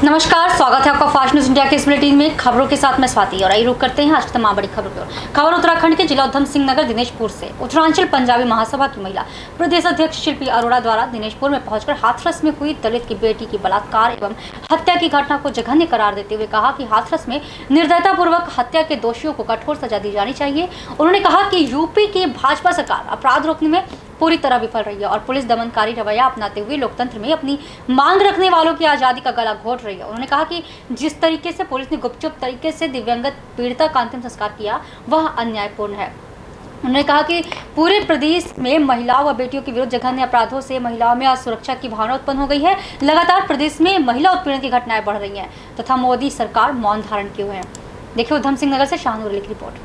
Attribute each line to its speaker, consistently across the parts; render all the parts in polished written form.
Speaker 1: नमस्कार, स्वागत है आपका फास्ट न्यूज इंडिया के इस बुलेटिन में। खबरों के साथ मैं स्वाति और आइए रुक करते हैं आज की तमाम बड़ी खबरों की। खबर उत्तराखंड के जिला उधम सिंह नगर दिनेशपुर से। उत्तरांचल पंजाबी महासभा की महिला प्रदेश अध्यक्ष शिल्पी अरोड़ा द्वारा दिनेशपुर में पहुंचकर हाथरस में हुई दलित की बेटी की बलात्कार एवं हत्या की घटना को जघन्य करार देते हुए कहा कि हाथरस में निर्दयतापूर्वक हत्या के दोषियों को कठोर सजा दी जानी चाहिए। उन्होंने कहा कि यूपी की भाजपा सरकार अपराध रोकने में पूरी तरह विफल रही है और पुलिस दमनकारी रवैया अपनाते हुए लोकतंत्र में अपनी मांग रखने वालों की आज़ादी का गला घोट रही है। उन्होंने कहा कि जिस तरीके से पुलिस ने गुपचुप तरीके से दिव्यांगत पीड़िता का अंतिम संस्कार किया वह अन्यायपूर्ण है। उन्होंने कहा कि पूरे प्रदेश में महिलाओं व बेटियों के विरुद्ध जघन्य अपराधों से महिलाओं में असुरक्षा की भावना उत्पन्न हो गई है। लगातार प्रदेश में महिला उत्पीड़न की घटनाएं बढ़ रही हैं तथा मोदी सरकार मौन धारण किए हुए हैं। देखिए उधम सिंह नगर से शाहनूर अली की रिपोर्ट।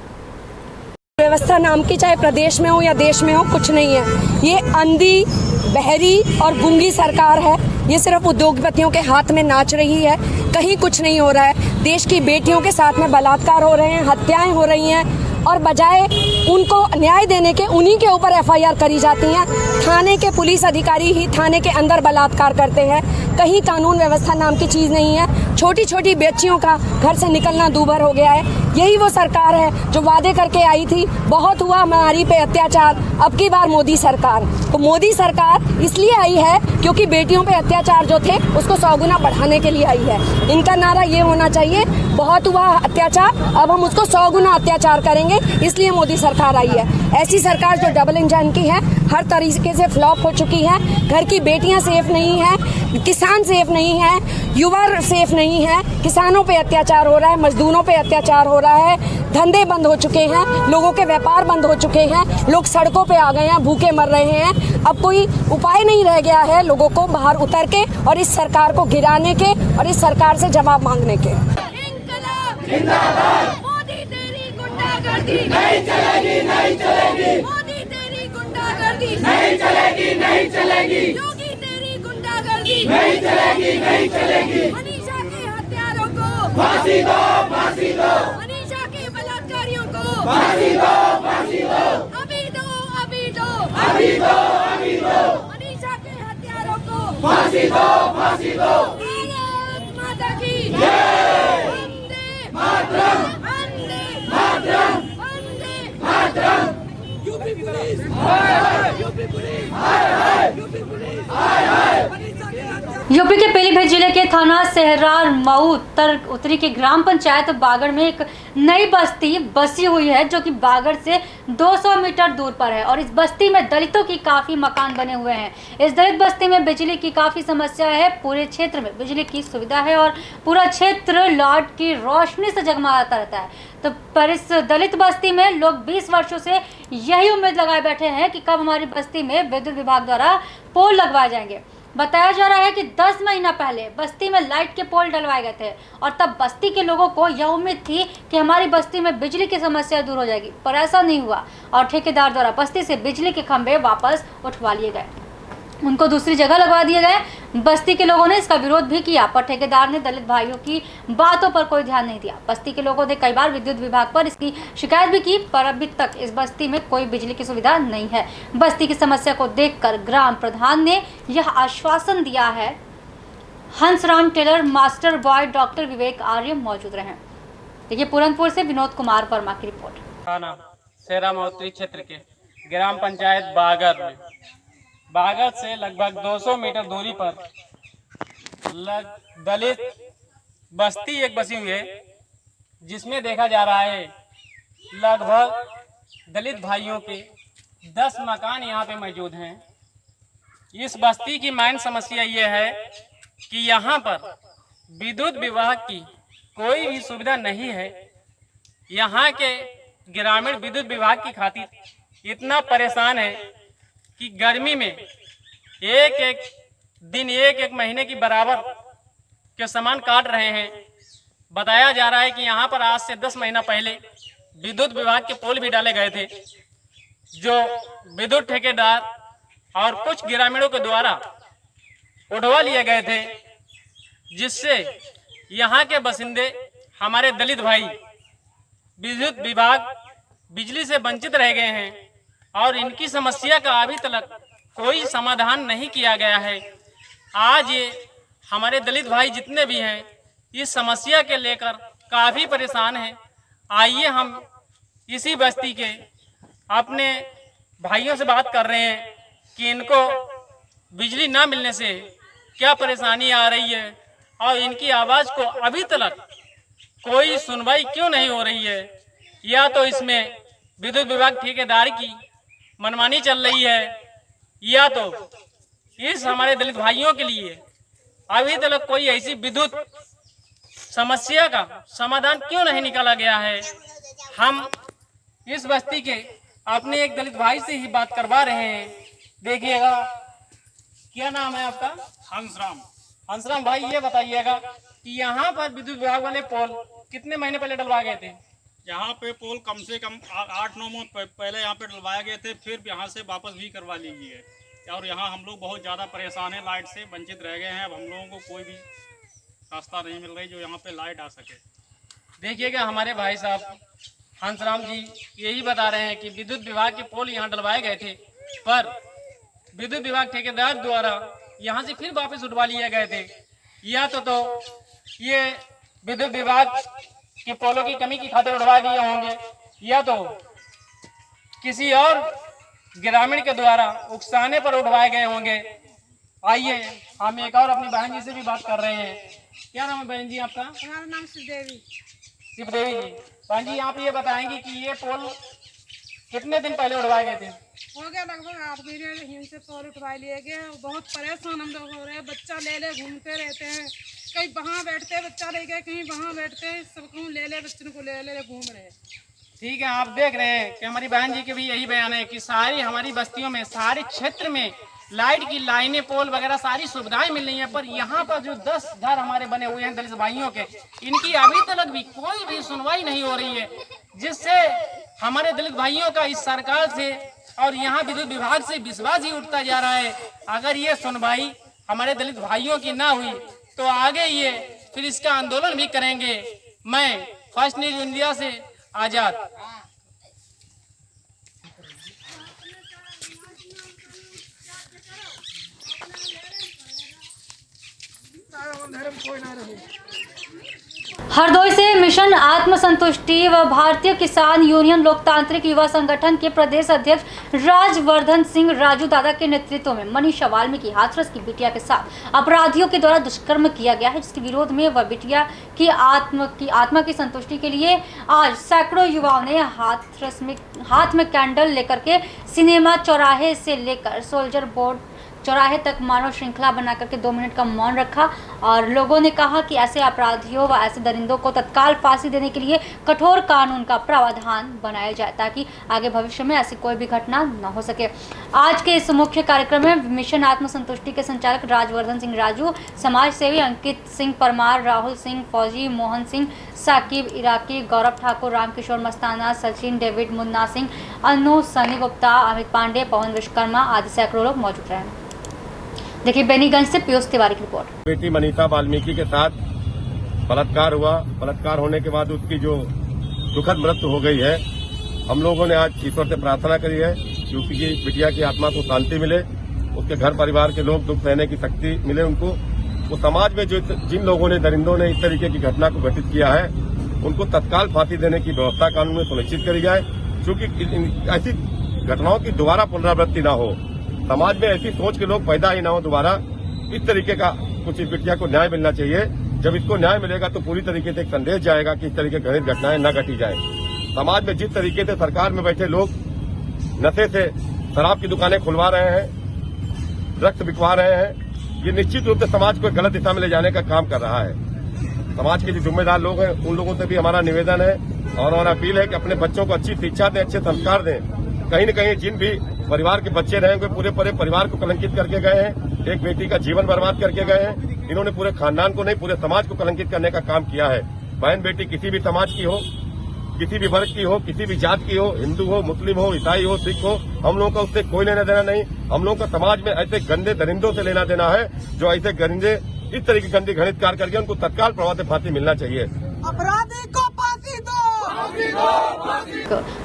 Speaker 2: व्यवस्था नाम की चाहे प्रदेश में हो या देश में हो कुछ नहीं है। ये अंधी, बहरी और गूंगी सरकार है। ये सिर्फ उद्योगपतियों के हाथ में नाच रही है, कहीं कुछ नहीं हो रहा है। देश की बेटियों के साथ में बलात्कार हो रहे हैं, हत्याएं हो रही हैं और बजाय उनको न्याय देने के उन्हीं के ऊपर एफआईआर करी जाती हैं। थाने के पुलिस अधिकारी ही थाने के अंदर बलात्कार करते हैं। कहीं कानून व्यवस्था नाम की चीज़ नहीं है। छोटी छोटी बच्चियों का घर से निकलना दूभर हो गया है। यही वो सरकार है जो वादे करके आई थी, बहुत हुआ हमारी पे अत्याचार, अब की बार मोदी सरकार। तो मोदी सरकार इसलिए आई है क्योंकि बेटियों पे अत्याचार जो थे उसको 100 गुना बढ़ाने के लिए आई है। इनका नारा ये होना चाहिए, बहुत हुआ अत्याचार, अब हम उसको 100 गुना अत्याचार करेंगे, इसलिए मोदी सरकार आई है। ऐसी सरकार जो डबल इंजन की है, हर तरीके से फ्लॉप हो चुकी है। घर की बेटियां सेफ नहीं है, किसान सेफ नहीं है, युवा सेफ नहीं है। किसानों पे अत्याचार हो रहा है, मजदूरों पे अत्याचार हो रहा है, धंधे बंद हो चुके हैं, लोगों के व्यापार बंद हो चुके हैं, लोग सड़कों पे आ गए हैं, भूखे मर रहे हैं। अब कोई उपाय नहीं रह गया है लोगों को बाहर उतर के और इस सरकार को गिराने के और इस सरकार से जवाब मांगने के।
Speaker 3: मोदी तेरी गुंडागर्दी नहीं चलेगी, नहीं चलेगी। मोदी तेरी गुंडागर्दी नहीं चलेगी, नहीं चलेगी। योगी तेरी गुंडागर्दी नहीं चलेगी, नहीं चलेगी। अनीशा के हत्यारों को फांसी दो, फांसी दो। अनीशा के बलात्कारियों को फांसी दो, फांसी दो। अभी दो, अभी दो, अभी दो, अभी दो। अनीशा के हत्यारों को फांसी दो, फांसी दो। भारत माता की जय। मातरम, वंदे मातरम, वंदे मातरम। यूपी पुलिस हाय हाय, यूपी पुलिस हाय हाय, यूपी पुलिस हाय हाय।
Speaker 1: यूपी के पीलीभीत जिले के थाना सहरार मऊ उत्तरी के ग्राम पंचायत बागड़ में एक नई बस्ती बसी हुई है जो कि बागड़ से 200 मीटर दूर पर है और इस बस्ती में दलितों की काफी मकान बने हुए हैं। इस दलित बस्ती में बिजली की काफी समस्या है। पूरे क्षेत्र में बिजली की सुविधा है और पूरा क्षेत्र लाइट की रोशनी से जगमगाता रहता है। तो पर इस दलित बस्ती में लोग 20 वर्षों से यही उम्मीद लगाए बैठे हैं कि कब हमारी बस्ती में विद्युत विभाग द्वारा पोल लगवाए जाएंगे। बताया जा रहा है कि 10 महीना पहले बस्ती में लाइट के पोल डलवाए गए थे और तब बस्ती के लोगों को यह उम्मीद थी कि हमारी बस्ती में बिजली की समस्या दूर हो जाएगी, पर ऐसा नहीं हुआ और ठेकेदार द्वारा बस्ती से बिजली के खंभे वापस उठवा लिए गए, उनको दूसरी जगह लगवा दिए गए। बस्ती के लोगों ने इसका विरोध भी किया पर ठेकेदार ने दलित भाइयों की बातों पर कोई ध्यान नहीं दिया। बस्ती के लोगों ने कई बार विद्युत विभाग पर इसकी शिकायत भी की पर अभी तक इस बस्ती में कोई बिजली की सुविधा नहीं है। बस्ती की समस्या को देखकर ग्राम प्रधान ने यह आश्वासन दिया है। Hansram tailor, master boy doctor Vivek Arya मौजूद रहे। देखिए पूरनपुर से विनोद कुमार वर्मा की रिपोर्ट।
Speaker 4: थाना सहरा मऊ क्षेत्र के ग्राम पंचायत बागड़ से लगभग 200 मीटर दूरी पर दलित बस्ती एक बसी हुई है जिसमें देखा जा रहा है लगभग दलित भाइयों के 10 मकान यहाँ पे मौजूद हैं। इस बस्ती की मेन समस्या ये है कि यहाँ पर विद्युत विभाग की कोई भी सुविधा नहीं है। यहाँ के ग्रामीण विद्युत विभाग की खातिर इतना परेशान है कि गर्मी में एक एक दिन एक एक महीने की बराबर के सामान काट रहे हैं। बताया जा रहा है कि यहाँ पर आज से 10 महीना पहले विद्युत विभाग के पोल भी डाले गए थे जो विद्युत ठेकेदार और कुछ ग्रामीणों के द्वारा उठवा लिए गए थे, जिससे यहाँ के बसिंदे हमारे दलित भाई विद्युत विभाग बिजली से वंचित रह गए हैं और इनकी समस्या का अभी तक कोई समाधान नहीं किया गया है। आज ये हमारे दलित भाई जितने भी हैं इस समस्या के लेकर काफ़ी परेशान हैं। आइए हम इसी बस्ती के अपने भाइयों से बात कर रहे हैं कि इनको बिजली ना मिलने से क्या परेशानी आ रही है और इनकी आवाज़ को अभी तक कोई सुनवाई क्यों नहीं हो रही है। या तो इसमें विद्युत विभाग ठेकेदार की मनमानी चल रही है या तो इस हमारे दलित भाइयों के लिए अभी तक कोई ऐसी विद्युत समस्या का समाधान क्यों नहीं निकाला गया है। हम इस बस्ती के अपने एक दलित भाई से ही बात करवा रहे हैं। देखिएगा, क्या नाम है आपका?
Speaker 5: हंसराम।
Speaker 4: हंसराम भाई, ये बताइएगा कि यहाँ पर विद्युत विभाग वाले पोल कितने महीने पहले डलवा गए थे?
Speaker 5: यहाँ पे पोल कम से कम 8-9 माह पहले यहाँ पे डलवाए गए थे, फिर यहाँ से वापस भी करवा लीजिए। और यहाँ हम लोग बहुत ज़्यादा परेशान हैं, लाइट से वंचित रह गए हैं। अब हम लोगों को कोई भी रास्ता नहीं मिल रही जो यहाँ पे लाइट आ सके।
Speaker 4: देखिएगा, हमारे भाई साहब हंसराम जी यही बता रहे हैं कि विद्युत विभाग के पोल यहाँ डलवाए गए थे, पर विद्युत विभाग ठेकेदार द्वारा यहाँ से फिर वापस उठवा लिए गए थे। या तो ये विद्युत विभाग के पोलों की कमी की खातिर उठवा दिए होंगे या तो किसी और ग्रामीण के द्वारा उकसाने पर उठवाए गए होंगे। आइए हम एक और अपनी बहन जी से भी बात कर रहे हैं। क्या नाम है बहन जी आपका?
Speaker 6: हमारा नाम शिवदेवी।
Speaker 4: शिवदेवी जी, बहन जी आप ये बताएंगी कि ये पोल कितने दिन पहले उठवाए गए थे?
Speaker 6: हो गया लगभग 8 महीने यहीं से पोल उठवा लिए गए। बहुत परेशान हम लोग हो रहे हैं। बच्चा ले घूमते रहते हैं, कहीं वहाँ बैठते बच्चा ले गए, कहीं वहाँ बैठते, सबको ले बच्चों को ले घूम रहे हैं।
Speaker 4: ठीक है, आप देख रहे हैं कि हमारी बहन जी के भी यही बयान है कि सारी हमारी बस्तियों में सारे क्षेत्र में लाइट की लाइनें, पोल वगैरह सारी सुविधाएं मिल रही हैं, पर यहाँ पर जो 10 घर हमारे बने हुए हैं दलित भाइयों के, इनकी अभी तक भी कोई भी सुनवाई नहीं हो रही है, जिससे हमारे दलित भाइयों का इस सरकार से और यहाँ विद्युत विभाग से विश्वास ही उठता जा रहा है। अगर ये सुनवाई हमारे दलित भाइयों की ना हुई तो आगे ये फिर इसका आंदोलन भी करेंगे। मैं फर्स्ट न्यूज इंडिया से आजाद।
Speaker 1: हरदोई से मिशन आत्मसंतुष्टि व भारतीय किसान यूनियन लोकतांत्रिक युवा संगठन के प्रदेश अध्यक्ष राजवर्धन सिंह राजू दादा के नेतृत्व में मनीषा वाल्मीकि हाथरस की बिटिया के साथ अपराधियों के द्वारा दुष्कर्म किया गया है, जिसके विरोध में वह बिटिया की आत्मा की संतुष्टि के लिए आज सैकड़ों युवाओं ने हाथ में कैंडल लेकर के सिनेमा चौराहे से लेकर सोल्जर बोर्ड चौराहे तक मानव श्रृंखला बना करके 2 मिनट का मौन रखा और लोगों ने कहा कि ऐसे अपराधियों व ऐसे दरिंदों को तत्काल फांसी देने के लिए कठोर कानून का प्रावधान बनाया जाए ताकि आगे भविष्य में ऐसी कोई भी घटना न हो सके। आज के इस मुख्य कार्यक्रम में मिशन आत्मसंतुष्टि के संचालक राजवर्धन सिंह राजू, समाज सेवी अंकित सिंह परमार, राहुल सिंह फौजी, मोहन सिंह, साकिब इराकी, गौरव ठाकुर, रामकिशोर मस्ताना, सचिन, डेविड, मुन्ना सिंह, अनु, सनी गुप्ता, अमित पांडे, पवन विश्वकर्मा आदि सैकड़ों लोग मौजूद रहे। देखिए बेनीगंज से पीयूष तिवारी की रिपोर्ट।
Speaker 7: बेटी मनीषा वाल्मीकि के साथ बलात्कार हुआ। बलात्कार होने के बाद उसकी जो दुखद मृत्यु हो गई है, हम लोगों ने आज ईश्वर से प्रार्थना करी है कि उसकी बिटिया की आत्मा को शांति मिले, उसके घर परिवार के लोग दुख सहने की शक्ति मिले उनको। वो समाज में जो जिन लोगों ने, दरिंदों ने इस तरीके की घटना को घटित किया है, उनको तत्काल फांसी देने की व्यवस्था कानून में सुनिश्चित करी जाए, क्योंकि ऐसी घटनाओं की दोबारा पुनरावृत्ति न हो, समाज में ऐसी सोच के लोग पैदा ही ना हो दोबारा। इस तरीके का कुछ इस बिटिया को न्याय मिलना चाहिए। जब इसको न्याय मिलेगा तो पूरी तरीके से एक संदेश जाएगा कि इस तरीके की घटित घटनाएं न घटी जाए। समाज में जिस तरीके से सरकार में बैठे लोग नशे से शराब की दुकानें खुलवा रहे हैं, ड्रग्स बिकवा रहे हैं, ये निश्चित रूप से समाज को गलत दिशा में ले जाने का काम कर रहा है। समाज के जो जिम्मेदार लोग हैं उन लोगों से भी हमारा निवेदन है और हमारा अपील है कि अपने बच्चों को अच्छी शिक्षा दें, अच्छे संस्कार दें। कहीं न कहीं जिन भी परिवार के बच्चे रहे पूरे परिवार को कलंकित करके गए हैं, एक बेटी का जीवन बर्बाद करके गए हैं। इन्होंने पूरे खानदान को नहीं, पूरे समाज को कलंकित करने का काम किया है। बहन बेटी किसी भी समाज की हो, किसी भी वर्ग की हो, किसी भी जात की हो, हिंदू हो, मुस्लिम हो, ईसाई हो, सिख हो, हम लोगों का उससे कोई लेना देना नहीं। हम लोगों का समाज में ऐसे गंदे दरिंदों से लेना देना है जो ऐसे गंदे इस तरह की गंदी घृणित कार्य करके उनको तत्काल प्रभाव से फांसी मिलना चाहिए।
Speaker 3: अपराधी को फांसी दो।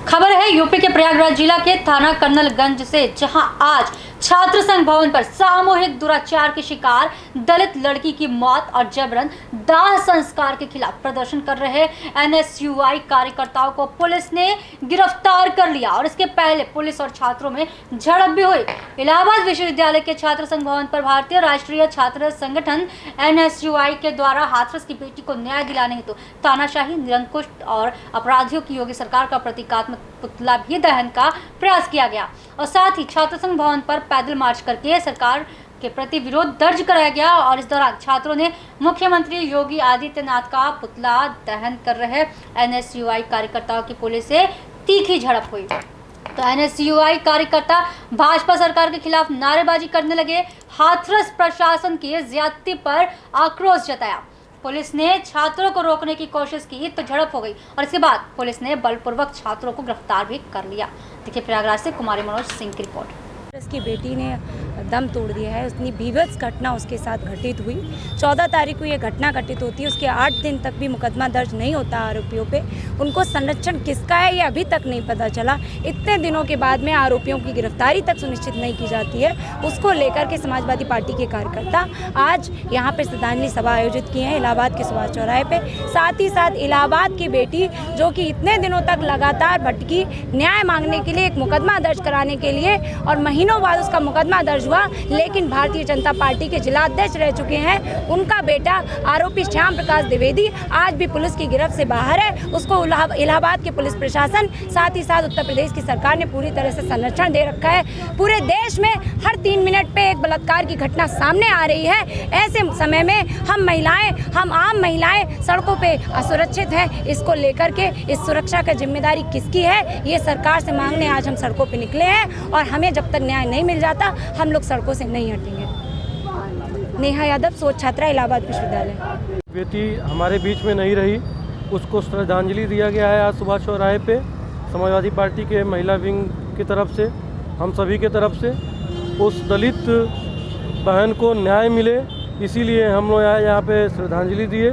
Speaker 1: खबर है यूपी के प्रयागराज जिला के थाना कर्नलगंज से, जहां आज छात्र संघ भवन पर सामूहिक दुराचार के शिकार दलित लड़की की मौत और जबरन दाह संस्कार के खिलाफ प्रदर्शन कर रहे एनएसयूआई कार्यकर्ताओं को पुलिस ने गिरफ्तार कर लिया और इसके पहले पुलिस और छात्रों में झड़प भी हुई। इलाहाबाद विश्वविद्यालय के छात्र संघ भवन पर भारतीय राष्ट्रीय छात्र संगठन एनएसयूआई के द्वारा हाथरस की बेटी को न्याय दिलाने हेतु तानाशाही, निरंकुश और अपराधियों की योगी सरकार का प्रतीकात्मक पुतला भी दहन का प्रयास किया गया और साथ ही छात्र संघ भवन पर पैदल मार्च करके सरकार के प्रति विरोध दर्ज कराया गया और इस दौरान छात्रों ने मुख्यमंत्री योगी आदित्यनाथ का पुतला दहन कर रहे एनएसयूआई कार्यकर्ताओं की पुलिस से तीखी झड़प हुई। तो एनएसयूआई कार्यकर्ता भाजपा सरकार के खिलाफ नारेबाजी करने लगे। हाथरस प्रशासन की ज्यादती पर आक्रोश जताया। पुलिस ने छात्रों को रोकने की कोशिश की तो झड़प हो गई और इसके बाद पुलिस ने बलपूर्वक छात्रों को गिरफ्तार भी कर लिया। देखिए प्रयागराज से कुमारी मनोज सिंह की रिपोर्ट।
Speaker 2: उसकी बेटी ने दम तोड़ दिया है। उतनी बीभत्स घटना उसके साथ घटित हुई। 14 तारीख को ये घटना घटित होती है। उसके 8 दिन तक भी मुकदमा दर्ज नहीं होता आरोपियों पे। उनको संरक्षण किसका है ये अभी तक नहीं पता चला। इतने दिनों के बाद में आरोपियों की गिरफ्तारी तक सुनिश्चित नहीं की जाती है। उसको लेकर के समाजवादी पार्टी के कार्यकर्ता आज यहाँ पे श्रद्धांजलि सभा आयोजित किए हैं इलाहाबाद के सुभाष चौराहे पे। साथ ही साथ इलाहाबाद की बेटी जो कि इतने दिनों तक लगातार भटकी, न्याय मांगने के लिए एक मुकदमा दर्ज कराने के लिए और महीनों बाद उसका मुकदमा दर्ज हुआ, लेकिन भारतीय जनता पार्टी के जिला अध्यक्ष रह चुके हैं। उनका बेटा आरोपी श्याम प्रकाश द्विवेदी आज भी पुलिस की गिरफ्त से बाहर है। उसको इलाहाबाद के पुलिस प्रशासन साथ ही साथ उत्तर प्रदेश की सरकार ने पूरी तरह से संरक्षण दे रखा है। पूरे देश में हर 3 मिनट पे एक बलात्कार की घटना सामने आ रही है। ऐसे समय में हम आम महिलाएं सड़कों पे असुरक्षित हैं। इसको लेकर के इस सुरक्षा का जिम्मेदारी किसकी है, ये सरकार से मांगने आज हम सड़कों पे निकले हैं और हमें जब तक न्याय नहीं मिल जाता हम लोग सड़कों से नहीं हटेंगे। नेहा यादव, सोच छात्रा, इलाहाबाद विश्वविद्यालय।
Speaker 8: बेटी हमारे बीच में नहीं रही, उसको श्रद्धांजलि दिया गया है आज सुभाष चौराहे पे समाजवादी पार्टी के महिला विंग की तरफ से, हम सभी के तरफ से। उस दलित बहन को न्याय मिले इसीलिए हम लोग यहाँ पे श्रद्धांजलि दिए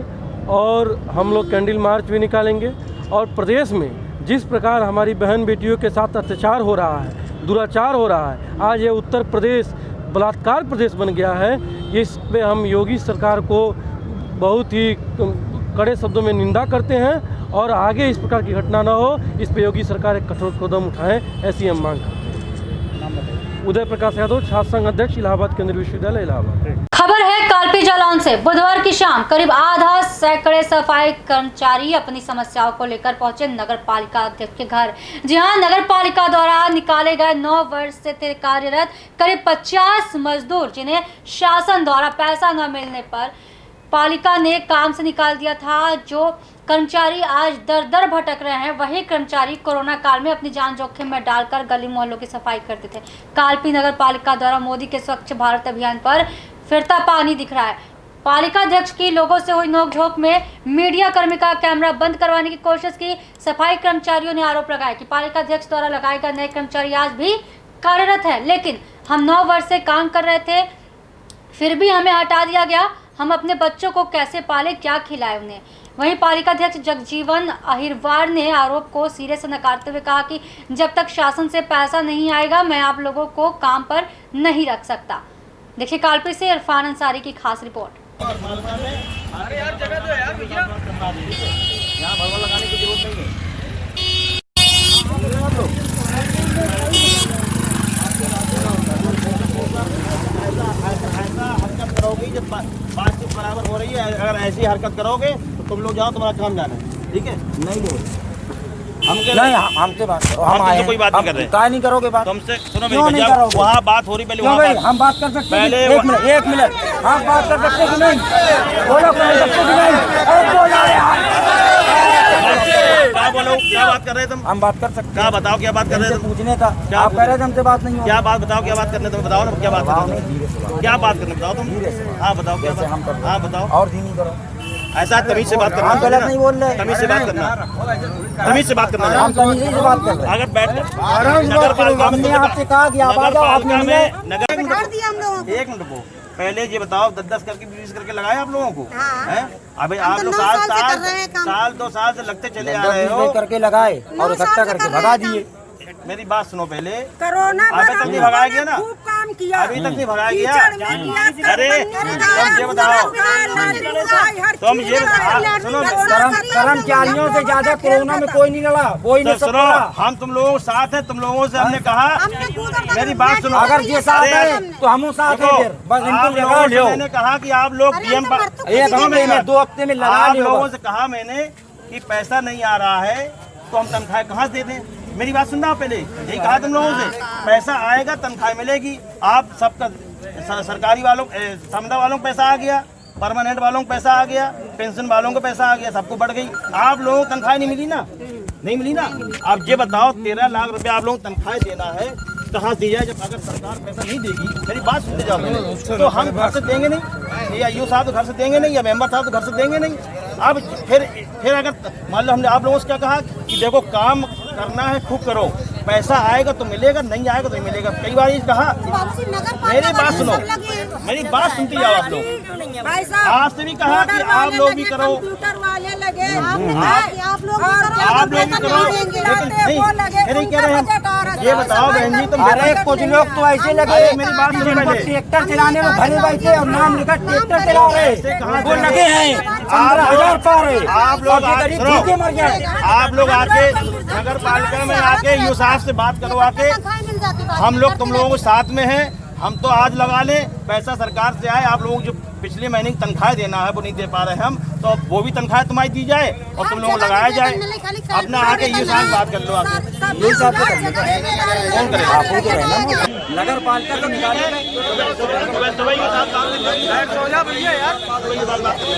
Speaker 8: और हम लोग कैंडल मार्च भी निकालेंगे। और प्रदेश में जिस प्रकार हमारी बहन बेटियों के साथ अत्याचार हो रहा है, दुराचार हो रहा है, आज ये उत्तर प्रदेश बलात्कार प्रदेश बन गया है। इस पे हम योगी सरकार को बहुत ही कड़े शब्दों में निंदा करते हैं और आगे इस प्रकार की घटना न हो, इस पे योगी सरकार एक कठोर कदम उठाए, ऐसी हम मांग करते हैं। उदय प्रकाश यादव, छात्र संघ अध्यक्ष, इलाहाबाद केंद्रीय विश्वविद्यालय, इलाहाबाद।
Speaker 1: खबर है कालपी जालौन से। बुधवार की शाम करीब आधा सैकड़े सफाई कर्मचारी अपनी समस्याओं को लेकर पहुंचे नगर पालिका अध्यक्ष के घर। जी हां, नगर पालिका द्वारा निकाले गए 9 वर्ष से कार्यरत करीब 50 मजदूर जिन्हें शासन द्वारा पैसा न मिलने पर पालिका ने काम से निकाल दिया था। जो कर्मचारी आज दर दर भटक रहे हैं, वही कर्मचारी कोरोना काल में अपनी जान जोखिम में डालकर गली मोहल्लों की सफाई करते थे। कालपी नगर पालिका द्वारा मोदी के स्वच्छ भारत अभियान पर फिरता पानी दिख रहा है। पालिका अध्यक्ष की लोगों से हुई नोकझोंक में मीडिया कर्मी का कैमरा बंद करवाने की कोशिश की। सफाई कर्मचारियों ने आरोप लगाया कि पालिका अध्यक्ष द्वारा लगाए गए नए कर्मचारी आज भी कार्यरत है, लेकिन हम 9 वर्ष से काम कर रहे थे, फिर भी हमें हटा दिया गया। हम अपने बच्चों को कैसे पाले, क्या खिलाए उन्हें। वहीं पालिका अध्यक्ष जगजीवन अहिरवार ने आरोप को सिरे से नकारते हुए कहा कि जब तक शासन से पैसा नहीं आएगा मैं आप लोगों को काम पर नहीं रख सकता। देखिए कालपी से इरफान अंसारी की खास रिपोर्ट।
Speaker 9: अरे यार जगह दो यार भैया, यहाँ भगवा लगाने की जरूरत नहीं है। ऐसा हरकत करोगे जब बातचीत बराबर हो रही है, अगर ऐसी हरकत करोगे तो तुम लोग जाओ, तुम्हारा काम जाना है, ठीक है? नहीं बोल नहीं, हमसे बात करो। हम आए कोई बात नहीं कर रहे। काय नहीं करोगे बात? तुमसे सुनो मेरी भैया, वहाँ बात हो रही, पहले वहाँ हम बात कर सकते हैं। पहले 1 मिनट हम बात कर सकते कि नहीं? बोलो कर सकते कि नहीं? क्या बोलो, क्या बात कर रहे तुम? हम बात कर सकते। क्या बताओ, क्या बात कर रहे थे? पूछने का आप कह रहे थे हमसे बात नहीं हो। क्या बात बताओ, क्या बात करने तुम बताओ ना, क्या बात करो, क्या बात करने बताओ तुम। हाँ बताओ, क्या बात हम करो। हाँ बताओ, और धीमी करो। ऐसा तमीज से बात करना, हम गलत नहीं बोल रहे। तमीज से बात करना, तमीज से बात करना, हम तमीज से बात कर रहे हैं। अगर बैठ नगर पालिका में हमने आपसे कहा कि आप आ जाओ, आपने नगर 1 मिनट को पहले ये बताओ, 10-10 करके 20 करके लगाए आप लोगों को हैं? अभी आप लोग साल 2 साल से लगते चले आ रहे हो, करके लगाए और इकट्ठा करके भगा दिए। मेरी बात सुनो पहले।
Speaker 3: कोरोना
Speaker 9: अभी तक नहीं भगाया गया ना,
Speaker 3: खूब काम किया,
Speaker 9: अभी तक नहीं भगाया गया। अरे
Speaker 3: तुम
Speaker 9: ये बताओ, तुम ये सुनो,
Speaker 10: कर्मचारियों से ज्यादा कोरोना में कोई नहीं लड़ा, कोई नहीं
Speaker 9: सुनो, हम तुम लोगों के साथ हैं, तुम लोगों से हमने कहा, मेरी बात सुनो,
Speaker 10: अगर ये साथ है तो हम साथ हैं, फिर बस इनको लगा लो।
Speaker 9: मैंने कहा कि आप लोग डीएम
Speaker 10: एक हफ्ते में 2 हफ्ते में लगा
Speaker 9: आप
Speaker 10: लियो।
Speaker 9: लोगों से कहा मैंने कि पैसा नहीं आ रहा है तो हम तनख्वाह कहाँ से दे दें। मेरी बात सुनना पहले, यही कहा तुम लोगों से, पैसा आएगा तनख्वाह मिलेगी। आप सबका सरकारी वालों समदा वालों को पैसा आ गया, परमानेंट वालों को पैसा आ गया, पेंशन वालों को पैसा आ गया, सबको बढ़ गई। आप लोगों को तनख्वाह नहीं मिली ना, नहीं मिली ना। आप ये बताओ 13 लाख रुपया आप लोगों को तनख्वाह देना है, कहाँ दी जाए जब अगर सरकार पैसा नहीं देगी। मेरी बात सुनते जाओ, तो हम घर से देंगे नहीं, या यू साहब तो घर से देंगे नहीं, या मेंबर साहब तो घर से देंगे नहीं। अब फिर अगर मान लो हमने आप लोगों से क्या कहा कि देखो काम करना है खूब करो, पैसा आएगा तो मिलेगा, नहीं आएगा तो नहीं मिलेगा। कई बार ये कहा, मेरी बात सुनो, मेरी बात सुनती जाओ आप लोग। आज से भी कहा कि आप लोग भी करो,
Speaker 3: कंप्यूटर वाले लगे,
Speaker 9: आप लोग भी करो, लेकिन नहीं कह रहे हैं। ये बताओ बहन जी, तुम
Speaker 10: अरे कुछ लोग तो ऐसे लगे,
Speaker 9: मेरी बात सुनो पहले।
Speaker 10: ट्रैक्टर चलाने में भरे बैठे और नाम लिखा ट्रैक्टर चला रहे, वो लगे हैं 15,000 पा रहे।
Speaker 9: आप लोग
Speaker 10: भूखे मर जाए।
Speaker 9: आप लोग आके नगर पालिका में आके यू साहब से बात करो आके, हम लोग तुम लोगों के साथ में हैं। हम तो आज लगा लें, पैसा सरकार से आए, आप लोगों को जो पिछले महीने की तनख्वाह देना है वो नहीं दे पा रहे हैं हम, तो वो भी तनख्वाह तुम्हारी दी जाए और तुम लोगों को लगाया जाए। अपना आके यू साहब बात कर लो आके,
Speaker 10: यू साहब कौन करेगा? नगर पालिका तो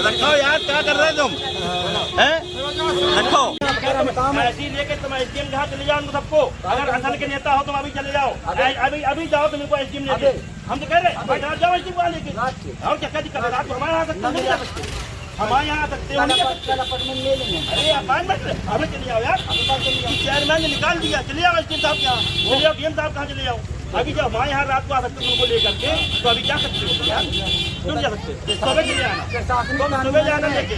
Speaker 9: रखो यार, क्या कर रहे तुम हैं? रखो ऐसी लेके तुम एसडीएम जहाँ चले जाओ उनको सबको। अगर असल के नेता हो तुम अभी चले जाओ, अभी जाओ तुम इनको एसडीएम लेके। हम तो कह रहे हैं जाओ एसडीएम को लेके, और क्या दिक्कत है? रात को हमारे यहाँ सकते हो, हमारे यहाँ आ सकते हो। अरे अभी चले जाओ यार, चेयरमैन ने निकाल दिया, चले जाओ एसडीएम साहब के यहाँ, चले जाओ डीएम साहब कहाँ चले जाओ। अभी जब हमारे यहाँ रात को आ सकते हो उनको लेकर के, तो अभी जा सकते हो यार, क्यों जा सकते? सुबह चले आना, सुबह जाना लेके,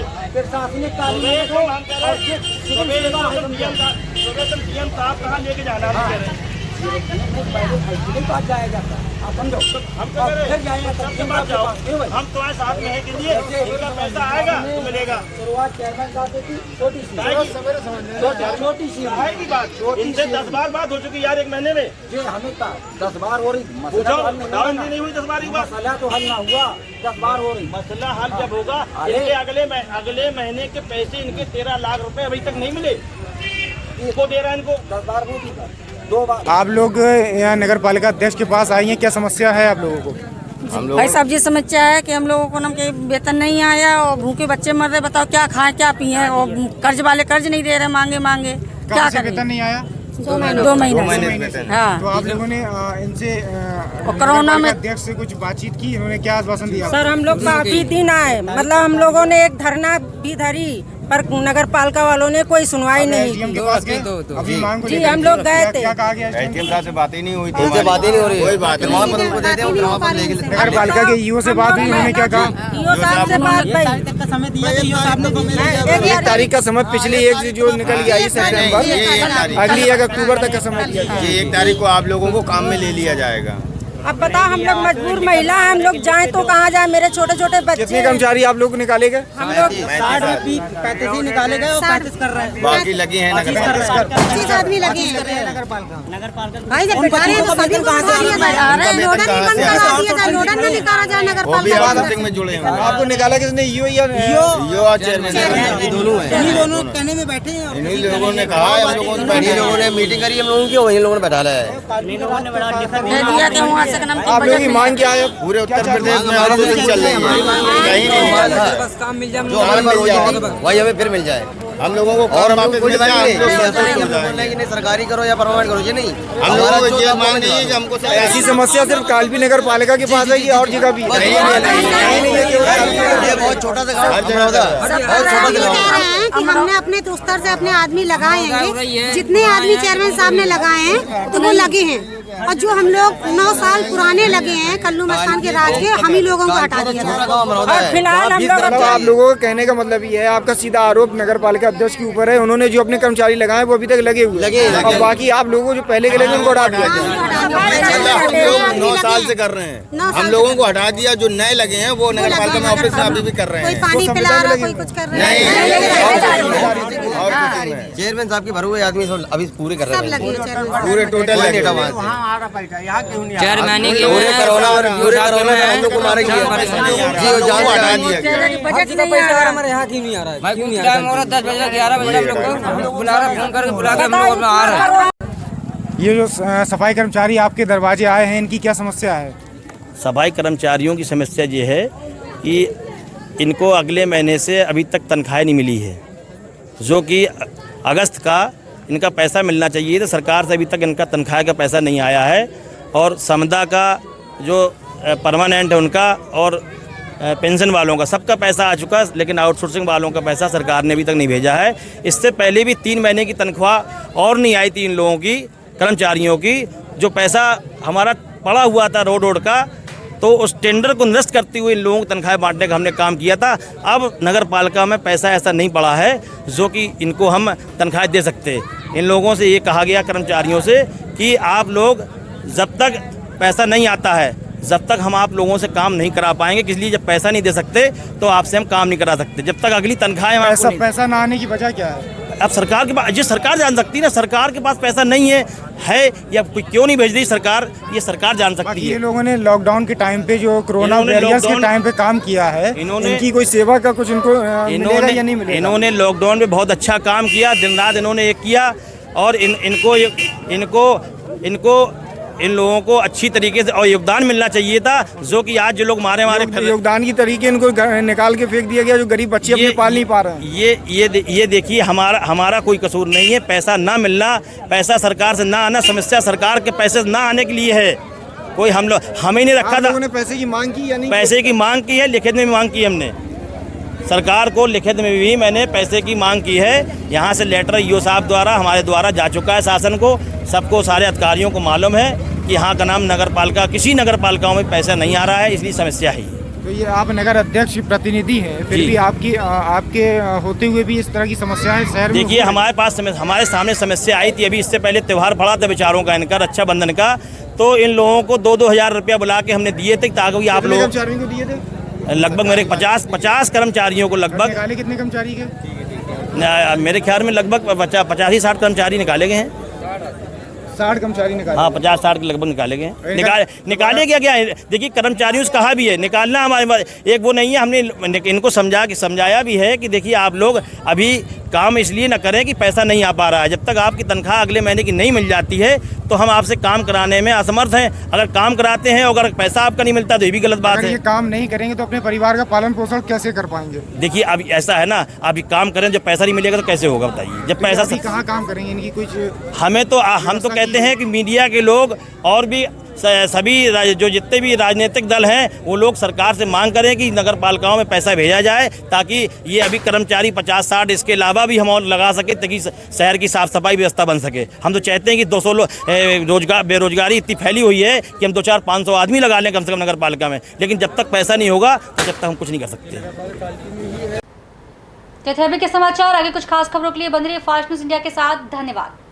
Speaker 9: डीएम साहब कहाँ लेके जाना हम कह रहे हैं। हम तुम्हारे साथ में है के लिए, इनका पैसा आएगा तो मिलेगा।
Speaker 10: छोटी सी
Speaker 9: आएगी बात, इनसे 10 बार बात हो चुकी यार एक महीने में।
Speaker 10: हमें 10 बार हो रही,
Speaker 9: नहीं हुई 10 बार की बात।
Speaker 10: मसला तो हल ना हुआ, 10 बार हो रही।
Speaker 9: मसला हल जब होगा, इनके अगले महीने के पैसे इनके 13 लाख रुपए अभी तक नहीं मिले, इसको दे रहा है इनको
Speaker 10: 10 बार हो चुका, 2 बार।
Speaker 11: आप लोग यहाँ नगर पालिका अध्यक्ष के पास आई हैं, क्या समस्या है आप लोगों को?
Speaker 12: भाई साहब जी समस्या है कि हम लोगों को ना कि वेतन नहीं आया और भूखे बच्चे मर रहे। बताओ क्या खाएं क्या पिए, और कर्ज वाले कर्ज नहीं दे रहे, मांगे क्या करें?
Speaker 11: वेतन नहीं आया
Speaker 12: 2 महीने। हाँ,
Speaker 11: तो आप लोगों ने इनसे
Speaker 12: कोरोना में
Speaker 11: अध्यक्ष से कुछ बातचीत की, इन्होंने क्या आश्वासन दिया?
Speaker 12: सर हम लोग काफी दिन आए, मतलब हम लोगों ने एक धरना भी धरी, पर नगर पालिका वालों ने कोई सुनवाई नहीं की।
Speaker 11: अभी मांग को
Speaker 12: जी हम लोग गए थे,
Speaker 11: क्या कहा गया?
Speaker 9: एसडीएम साहब से बात ही नहीं हुई थी,
Speaker 10: बात ही नहीं हो रही,
Speaker 9: कोई बात नहीं।
Speaker 11: नगर पालिका के ईओ से बात हुई, उन्होंने क्या कहा?
Speaker 12: ईओ साहब से बात भई,
Speaker 11: 1 तारीख का समय पिछली एक जो निकल गया ये सितंबर, अगली 1 अक्टूबर तक का समय दिया गया।
Speaker 9: 1 तारीख को आप लोगों को काम में ले लिया जाएगा।
Speaker 12: अब बताओ हम लोग मजबूर महिला हैं, हम लोग जाएं तो कहाँ जाएं? मेरे छोटे छोटे बच्चे।
Speaker 11: कितने कर्मचारी आप लोग निकाले गए?
Speaker 12: हम लोग
Speaker 10: 35 ही निकाले गए और 35 कर रहे हैं,
Speaker 9: बाकी लगे हैं नगर पालिका।
Speaker 12: 25 आदमी लगे हैं
Speaker 10: नगर पालिका।
Speaker 12: भाई जब बैठा रहे हैं तो सभी कहाँ से दिया जाए? अरे लोडन ही बंद करा दिया जाए, लोडन में निकाला जाए नगर
Speaker 9: वो भी
Speaker 12: पालिका।
Speaker 9: आवाज सिंह में जुड़े हैं।
Speaker 11: आपको निकाला किसने? ईओ या
Speaker 9: और चेयरमैन दोनों हैं।
Speaker 10: इन्हीं दोनों कहने में बैठे हैं,
Speaker 9: इन्हीं लोगों ने कहा है, हम लोगों ने मीटिंग करी, हम लोगों की वही लोगों ने बैठा है।
Speaker 12: कह दिया कि वहाँ से कदम
Speaker 11: आप लोगों की मांग क्या है?
Speaker 9: पूरे उत्तर प्रदेश में आंदोलन चल रही है, कहीं नहीं
Speaker 10: बस काम मिल जाए,
Speaker 9: जो हमें मिल जाए वही हमें फिर मिल जाए। हम लोगों को और वापस मिल जाए, हम लोग संतुष्ट हो जाएंगे।
Speaker 10: नहीं सरकारी करो या परमानेंट करो, ये नहीं।
Speaker 9: हम लोगों को ये मांग नहीं है कि हमको
Speaker 11: ऐसी समस्या सिर्फ कालपी नगर पालिका के पास है कि और जगह भी?
Speaker 10: ये बहुत छोटा सा गाँव, बहुत छोटा सा गाँव।
Speaker 12: कि हमने अपने स्तर से अपने आदमी लगाए हैं, जितने आदमी चेयरमैन साहब ने लगाए हैं तो वो लगे हैं, और जो हम लोग 9 साल पुराने लगे हैं कल्लू मस्तान के राज के, हम ही लोगों को हटा दिया। फिलहाल हम लोग
Speaker 11: आप लोगों का कहने का मतलब ये है, आपका सीधा आरोप नगर पालिका अध्यक्ष के ऊपर है, उन्होंने जो अपने कर्मचारी लगाए वो अभी तक लगे हुए और बाकी आप लोगों जो पहले के लगे उनको हटा दिया।
Speaker 9: हम लोग 9 साल से कर रहे हैं, हम लोगों को हटा दिया, जो नए लगे हैं वो नगर पालिका में ऑफिस में अभी भी कर रहे हैं।
Speaker 12: कोई पानी पिला रहा, कोई कुछ कर रहा है।
Speaker 10: चेयरमैन साहब के भरे हुए आदमी अभी पूरे कर रहे हैं,
Speaker 9: पूरे टोटल लगे
Speaker 10: चेयरमैन पूरे कोरोना में हम लोग को मारे जी जान हटा दिया गया।
Speaker 12: बजट नहीं आ रहा
Speaker 10: हमारे यहाँ क्यों नहीं आ रहा है? क्यों नहीं आ रहा है? 10 बजे 11 बजे हम लोग को बुला रहा, फोन करके बुला के हम लोग अपना आ रहा है।
Speaker 11: ये जो सफाई कर्मचारी आपके दरवाजे आए हैं, इनकी क्या समस्या है?
Speaker 9: सफाई कर्मचारियों की समस्या ये है कि इनको अगले महीने से अभी तक तनख्वाह नहीं मिली है, जो कि अगस्त का इनका पैसा मिलना चाहिए था। सरकार से अभी तक इनका तनख्वाह का पैसा नहीं आया है और समदा का जो परमानेंट है उनका और पेंशन वालों का सबका पैसा आ चुका है, लेकिन आउटसोर्सिंग वालों का पैसा सरकार ने अभी तक नहीं भेजा है। इससे पहले भी 3 महीने की तनख्वाह और नहीं आई थी इन लोगों की, कर्मचारियों की। जो पैसा हमारा पड़ा हुआ था रोड का, तो उस टेंडर को निरस्त करते हुए इन लोगों को तनख्वाह बांटने का हमने काम किया था। अब नगर पालिका में पैसा ऐसा नहीं पड़ा है जो कि इनको हम तनख्वाह दे सकते। इन लोगों से ये कहा गया कर्मचारियों से कि आप लोग जब तक पैसा नहीं आता है, जब तक हम आप लोगों से काम नहीं करा पाएंगे, इसलिए जब पैसा नहीं दे सकते तो आपसे हम काम नहीं करा सकते जब तक अगली तनख्वाह
Speaker 11: पैसा ना आने की वजह क्या है?
Speaker 9: अब सरकार के पास, ये सरकार जान सकती है ना, सरकार के पास पैसा नहीं है या कोई क्यों नहीं भेज रही सरकार, ये सरकार जान सकती है।
Speaker 11: ये लोगों ने लॉकडाउन के टाइम पे जो कोरोना वॉरियर्स के टाइम पे काम किया है, इनकी कोई सेवा का कुछ इनको मिलेगा या नहीं मिलेगा?
Speaker 9: इन्होंने लॉकडाउन में बहुत अच्छा काम किया, दिन रात इन्होंने एक किया और इनको इन लोगों को अच्छी तरीके से और योगदान मिलना चाहिए था, जो कि आज जो लोग मारे
Speaker 11: योगदान की तरीके इनको निकाल के फेंक दिया गया, जो गरीब बच्चे अपने पाल नहीं पा रहे हैं।
Speaker 9: ये देखिए, हमारा कोई कसूर नहीं है। पैसा ना मिलना, पैसा सरकार से ना आना, समस्या सरकार के पैसे ना आने के लिए है। कोई हमें नहीं रखा था।
Speaker 11: पैसे की मांग की या नहीं?
Speaker 9: पैसे की मांग की है, लिखित में भी मांग की है हमने सरकार को, लिखित में भी मैंने पैसे की मांग की है। यहाँ से लेटर ईओ साहब द्वारा हमारे द्वारा जा चुका है शासन को, सबको, सारे अधिकारियों को मालूम है कि यहाँ का नाम नगर पालिका, किसी नगर पालिकाओं में पैसा नहीं आ रहा है, इसलिए समस्या है।
Speaker 11: तो ये आप नगर अध्यक्ष प्रतिनिधि हैं, फिर भी आपके होते हुए भी इस तरह की समस्याएं शहर में?
Speaker 9: देखिए, हमारे सामने समस्या आई थी, अभी इससे पहले त्यौहार पड़ा था बेचारों का, इनका रक्षाबंधन का, तो इन लोगों को 2-2 हज़ार रुपया बुला के हमने दिए थे, ताकि आप लोग
Speaker 11: कर्मचारियों को दिए थे।
Speaker 9: लगभग मेरे 50 कर्मचारियों को लगभग
Speaker 11: निकाले। कितने कर्मचारी के?
Speaker 9: मेरे ख्याल में लगभग 50-60 कर्मचारी निकाले गए हैं।
Speaker 11: 60 कर्मचारी निकाले?
Speaker 9: हाँ, 50-60 के लगभग निकाले गए हैं। निकाले क्या है? देखिए, कर्मचारियों से कहा भी है, निकालना हमारे एक वो नहीं है। हमने इनको समझाया भी है कि देखिए, आप लोग अभी काम इसलिए ना करें कि पैसा नहीं आ पा रहा है। जब तक आपकी तनख्वाह अगले महीने की नहीं मिल जाती है तो हम आपसे काम कराने में असमर्थ हैं। अगर काम कराते हैं, अगर पैसा आपका नहीं मिलता तो ये भी गलत बात है।
Speaker 11: ये काम नहीं करेंगे तो अपने परिवार का पालन पोषण कैसे कर पाएंगे?
Speaker 9: देखिए, अब ऐसा है ना, अभी काम करें, जब पैसा नहीं मिलेगा तो कैसे होगा बताइए? जब पैसा
Speaker 11: कहाँ काम करेंगे? इनकी कुछ
Speaker 9: हम तो कहते हैं कि मीडिया के लोग और भी सभी जो जितने भी राजनीतिक दल हैं, वो लोग सरकार से मांग करें कि नगर पालिकाओं में पैसा भेजा जाए, ताकि ये अभी कर्मचारी 50-60 इसके अलावा भी हम और लगा सके, ताकि शहर की साफ सफाई व्यवस्था बन सके। हम तो चाहते हैं कि 200 बेरोजगारी इतनी फैली हुई है कि हम 200-500 आदमी लगा लें कम से कम नगर पालिका में, लेकिन जब तक पैसा नहीं होगा तो जब तक हम कुछ नहीं कर सकते।
Speaker 1: तो थे अभी के समाचार। आगे कुछ खास खबरों के लिए बने रहिए फास्ट न्यूज़ इंडिया के साथ। धन्यवाद।